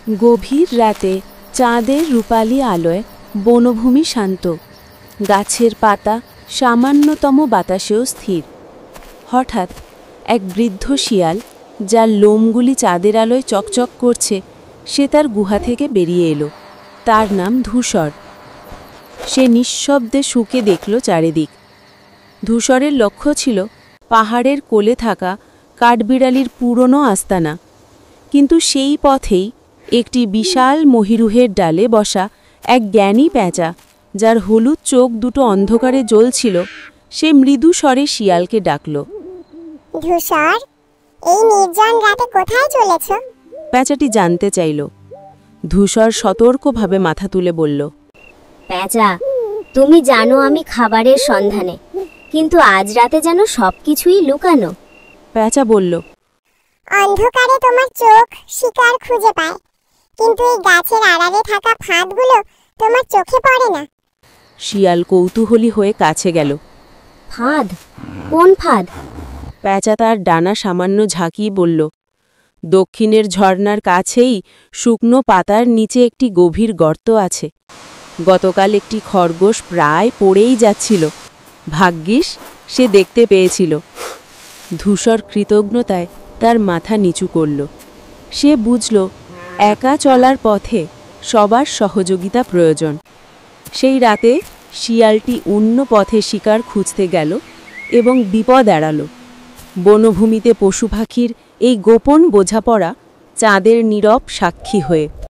গভীর রাতে চাঁদের রূপালী আলোয় বনভূমি শান্ত, গাছের পাতা সামান্যতম বাতাসেও স্থির। হঠাৎ এক বৃদ্ধ শিয়াল, যার লোমগুলি চাঁদের আলোয় চকচক করছে, সে তার গুহা থেকে বেরিয়ে এলো। তার নাম ধূসর। সে নিঃশব্দে শুকে দেখল চারিদিক। ধূসরের লক্ষ্য ছিল পাহাড়ের কোলে থাকা কাঠবিড়ালির পুরনো আস্তানা, কিন্তু সেই পথেই একটি বিশাল মহিরুহের ডালে বসা এক জ্ঞানী পেঁচা, যার হলুদ চোখ দুটো অন্ধকারে জ্বলছিল, সে মৃদু স্বরে শিয়ালকে ডাকল। ধূসর, এই নির্জন রাতে কোথায় চলেছ? পেঁচাটি জানতে চাইল। ধূসর সতর্কভাবে মাথা তুলে বলল, পেঁচা, তুমি জানো আমি খাবারের সন্ধানে, কিন্তু আজ রাতে যেন সবকিছুই লুকানো। পেঁচা বলল, অন্ধকারে তোমার চোখ শিকার খুঁজে পায়, কিন্তু এই গাছের আড়ালে থাকা ফাঁদগুলো তোমার চোখে পড়ে না। শিয়াল কৌতূহলী হয়ে কাছে গেল। ফাঁদ? কোন ফাঁদ? পেঁচা তার ডানা সামান্য ঝাঁকিয়ে বলল, দক্ষিণের ঝর্ণার কাছেই শুকনো পাতার নিচে একটি গভীর গর্ত আছে। গতকাল একটি খরগোশ প্রায় পড়েই যাচ্ছিল, ভাগ্যিস সে দেখতে পেয়েছিল। ধূসর কৃতজ্ঞতায় তার মাথা নিচু করল। সে বুঝল, একা চলার পথে সবার সহযোগিতা প্রয়োজন। সেই রাতে শিয়ালটি অন্য পথে শিকার খুঁজতে গেল এবং বিপদ এড়াল। বনভূমিতে পশু পাখির এই গোপন বোঝাপড়া চাঁদের নীরব সাক্ষী হয়ে।